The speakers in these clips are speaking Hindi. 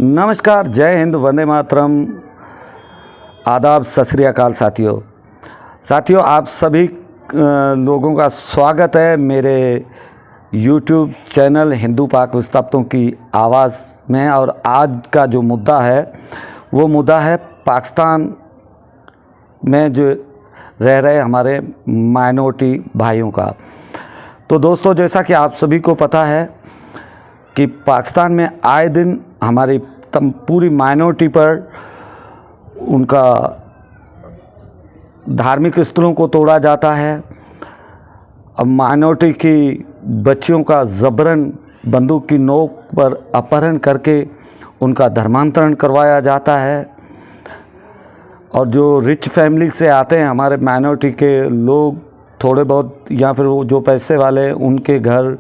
नमस्कार, जय हिंद, वंदे मातरम, आदाब, सत श्री अकाल। साथियों आप सभी लोगों का स्वागत है मेरे YouTube चैनल हिंदू पाक विस्थापितों की आवाज़ में। और आज का जो मुद्दा है वो मुद्दा है पाकिस्तान में जो रह रहे हमारे माइनॉरिटी भाइयों का। तो दोस्तों, जैसा कि आप सभी को पता है कि पाकिस्तान में आए दिन हमारी पूरी माइनॉरिटी पर उनका धार्मिक स्थलों को तोड़ा जाता है। अब माइनॉरिटी की बच्चियों का जबरन बंदूक की नोक पर अपहरण करके उनका धर्मांतरण करवाया जाता है। और जो रिच फैमिली से आते हैं हमारे माइनॉरिटी के लोग, थोड़े बहुत या फिर वो जो पैसे वाले, उनके घर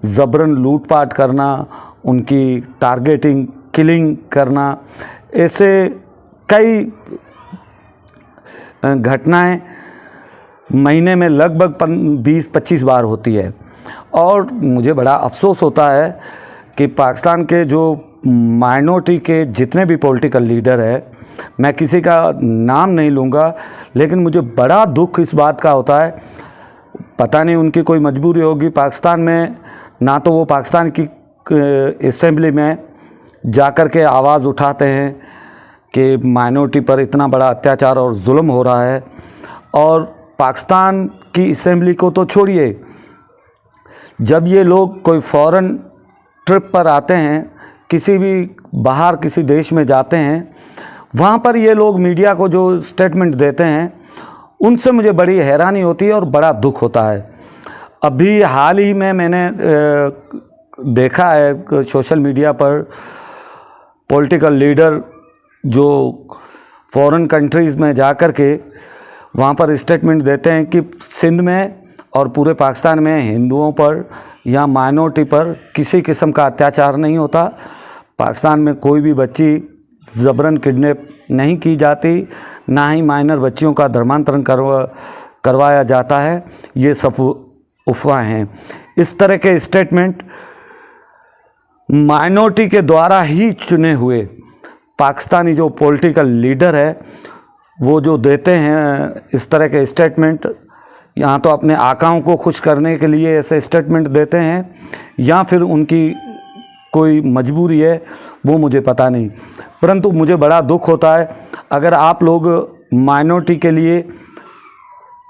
जबरन लूटपाट करना, उनकी टारगेटिंग, किलिंग करना, ऐसे कई घटनाएं महीने में लगभग 20-25 बार होती है। और मुझे बड़ा अफसोस होता है कि पाकिस्तान के जो माइनॉरिटी के जितने भी पॉलिटिकल लीडर है, मैं किसी का नाम नहीं लूँगा, लेकिन मुझे बड़ा दुख इस बात का होता है। पता नहीं उनकी कोई मजबूरी होगी पाकिस्तान में, ना तो वो पाकिस्तान की असेंबली में जाकर के आवाज़ उठाते हैं कि माइनॉरिटी पर इतना बड़ा अत्याचार और जुल्म हो रहा है। और पाकिस्तान की असेंबली को तो छोड़िए, जब ये लोग कोई फॉरेन ट्रिप पर आते हैं, किसी भी बाहर किसी देश में जाते हैं, वहाँ पर ये लोग मीडिया को जो स्टेटमेंट देते हैं उनसे मुझे बड़ी हैरानी होती है और बड़ा दुख होता है। अभी हाल ही में मैंने देखा है सोशल मीडिया पर पॉलिटिकल लीडर जो फॉरेन कंट्रीज़ में जाकर के वहाँ पर स्टेटमेंट देते हैं कि सिंध में और पूरे पाकिस्तान में हिंदुओं पर या माइनॉरिटी पर किसी किस्म का अत्याचार नहीं होता। पाकिस्तान में कोई भी बच्ची ज़बरन किडनैप नहीं की जाती, ना ही माइनर बच्चियों का धर्मांतरण करवाया जाता है। ये सब अफवाह हैं। इस तरह के स्टेटमेंट माइनॉरिटी के द्वारा ही चुने हुए पाकिस्तानी जो पॉलिटिकल लीडर है वो जो देते हैं इस तरह के स्टेटमेंट, यहाँ तो अपने आकाओं को खुश करने के लिए ऐसे स्टेटमेंट देते हैं या फिर उनकी कोई मजबूरी है, वो मुझे पता नहीं। परंतु मुझे बड़ा दुख होता है अगर आप लोग माइनॉरिटी के लिए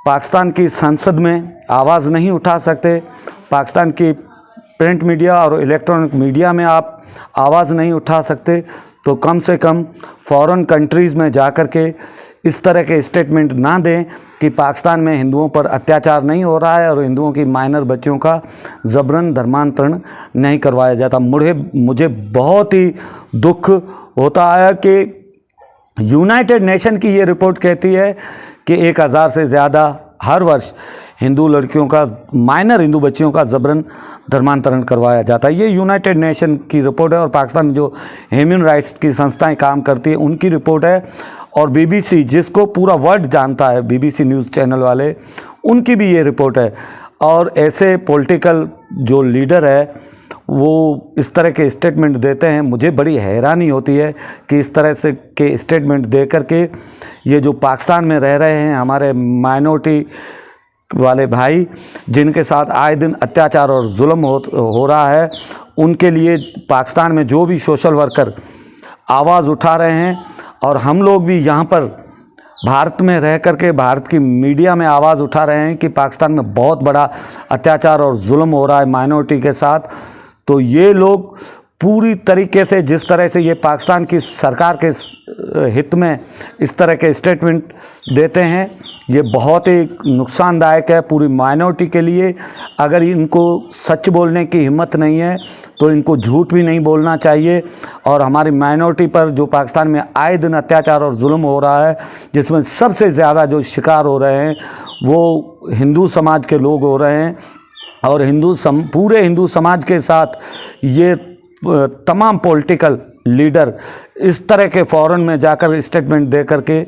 पाकिस्तान की संसद में आवाज़ नहीं उठा सकते, पाकिस्तान की प्रिंट मीडिया और इलेक्ट्रॉनिक मीडिया में आप आवाज़ नहीं उठा सकते, तो कम से कम फॉरेन कंट्रीज़ में जाकर के इस तरह के स्टेटमेंट ना दें कि पाकिस्तान में हिंदुओं पर अत्याचार नहीं हो रहा है और हिंदुओं की माइनर बच्चियों का जबरन धर्मांतरण नहीं करवाया जाता। मुझे बहुत ही दुख होता है कि यूनाइटेड नेशन की ये रिपोर्ट कहती है कि 1000 से ज़्यादा हर वर्ष हिंदू लड़कियों का, माइनर हिंदू बच्चियों का जबरन धर्मांतरण करवाया जाता है। ये यूनाइटेड नेशन की रिपोर्ट है और पाकिस्तान में जो ह्यूमन राइट्स की संस्थाएं काम करती हैं उनकी रिपोर्ट है। और BBC, जिसको पूरा वर्ल्ड जानता है, BBC न्यूज़ चैनल वाले, उनकी भी ये रिपोर्ट है। और ऐसे पॉलिटिकल जो लीडर है वो इस तरह के स्टेटमेंट देते हैं। मुझे बड़ी हैरानी होती है कि इस तरह से के स्टेटमेंट दे करके ये जो पाकिस्तान में रह रहे हैं हमारे माइनॉरिटी वाले भाई, जिनके साथ आए दिन अत्याचार और जुल्म हो रहा है, उनके लिए पाकिस्तान में जो भी सोशल वर्कर आवाज़ उठा रहे हैं और हम लोग भी यहाँ पर भारत में रह करके भारत की मीडिया में आवाज़ उठा रहे हैं कि पाकिस्तान में बहुत बड़ा अत्याचार और जुल्म हो रहा है माइनॉरिटी के साथ, तो ये लोग पूरी तरीके से, जिस तरह से ये पाकिस्तान की सरकार के हित में इस तरह के स्टेटमेंट देते हैं, ये बहुत ही नुकसानदायक है पूरी माइनॉरिटी के लिए। अगर इनको सच बोलने की हिम्मत नहीं है तो इनको झूठ भी नहीं बोलना चाहिए। और हमारी माइनॉरिटी पर जो पाकिस्तान में आए दिन अत्याचार और जुल्म हो रहा है, जिसमें सबसे ज़्यादा जो शिकार हो रहे हैं वो हिंदू समाज के लोग हो रहे हैं। और पूरे हिंदू समाज के साथ ये तमाम पॉलिटिकल लीडर इस तरह के फॉरेन में जाकर स्टेटमेंट दे करके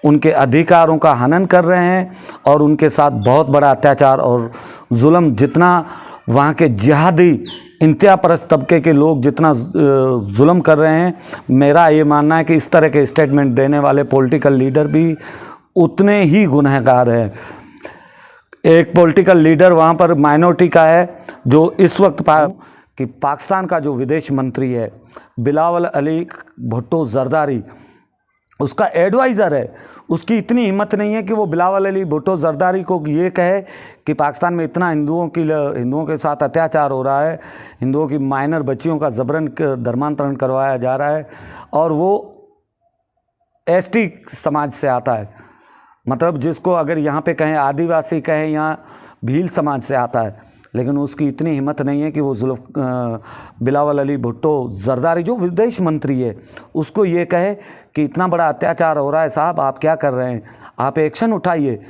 उनके अधिकारों का हनन कर रहे हैं और उनके साथ बहुत बड़ा अत्याचार और जुल्म, जितना वहाँ के जिहादी इंतहा परस्त तबके के लोग जितना जुल्म कर रहे हैं, मेरा ये मानना है कि इस तरह के स्टेटमेंट देने वाले पॉलिटिकल लीडर भी उतने ही गुनहगार हैं। एक पॉलिटिकल लीडर वहाँ पर माइनॉरिटी का है जो इस वक्त कि पाकिस्तान का जो विदेश मंत्री है बिलावल अली भुट्टो जरदारी, उसका एडवाइज़र है, उसकी इतनी हिम्मत नहीं है कि वो बिलावल अली भुट्टो जरदारी को ये कहे कि पाकिस्तान में इतना हिंदुओं के साथ अत्याचार हो रहा है, हिंदुओं की माइनर बच्चियों का जबरन धर्मांतरण करवाया जा रहा है, और वो एसटी समाज से आता है, मतलब जिसको अगर यहाँ पे कहें आदिवासी कहें या भील समाज से आता है, लेकिन उसकी इतनी हिम्मत नहीं है कि वो बिलावल अली भुट्टो जरदारी जो विदेश मंत्री है उसको ये कहे कि इतना बड़ा अत्याचार हो रहा है साहब, आप क्या कर रहे हैं, आप एक्शन उठाइए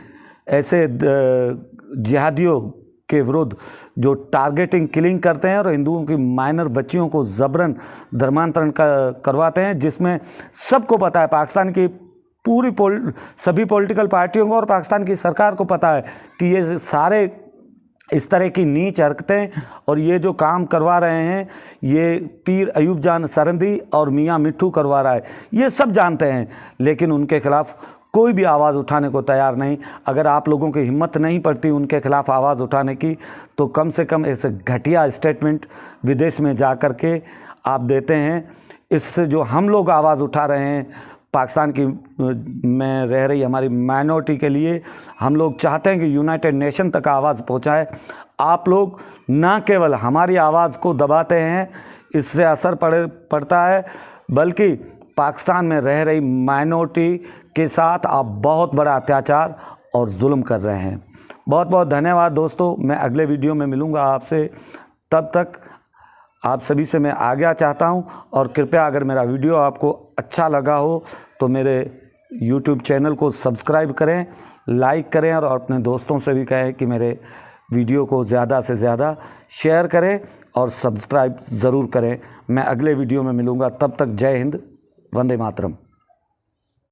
ऐसे जिहादियों के विरुद्ध जो टारगेटिंग किलिंग करते हैं और हिंदुओं की माइनर बच्चियों को जबरन धर्मांतरण करवाते हैं, जिसमें सबको पता है, पाकिस्तान की सभी पॉलिटिकल पार्टियों को और पाकिस्तान की सरकार को पता है कि ये सारे इस तरह की नीच हरकतें और ये जो काम करवा रहे हैं ये पीर अयूब जान सरंदी और मियाँ मिट्ठू करवा रहा है, ये सब जानते हैं, लेकिन उनके खिलाफ कोई भी आवाज़ उठाने को तैयार नहीं। अगर आप लोगों की हिम्मत नहीं पड़ती उनके खिलाफ आवाज़ उठाने की, तो कम से कम ऐसे घटिया स्टेटमेंट विदेश में जा कर के आप देते हैं, इससे जो हम लोग आवाज़ उठा रहे हैं पाकिस्तान की में रह रही हमारी माइनॉरिटी के लिए, हम लोग चाहते हैं कि यूनाइटेड नेशन तक आवाज़ पहुंचाए। आप लोग ना केवल हमारी आवाज़ को दबाते हैं, इससे असर पड़ता है, बल्कि पाकिस्तान में रह रही माइनॉरिटी के साथ आप बहुत बड़ा अत्याचार और जुल्म कर रहे हैं। बहुत बहुत धन्यवाद दोस्तों, मैं अगले वीडियो में मिलूँगा आपसे, तब तक आप सभी से मैं आज्ञा चाहता हूं, और कृपया अगर मेरा वीडियो आपको अच्छा लगा हो तो मेरे YouTube चैनल को सब्सक्राइब करें, लाइक करें, और अपने दोस्तों से भी कहें कि मेरे वीडियो को ज़्यादा से ज़्यादा शेयर करें और सब्सक्राइब ज़रूर करें। मैं अगले वीडियो में मिलूँगा, तब तक जय हिंद, वंदे मातरम।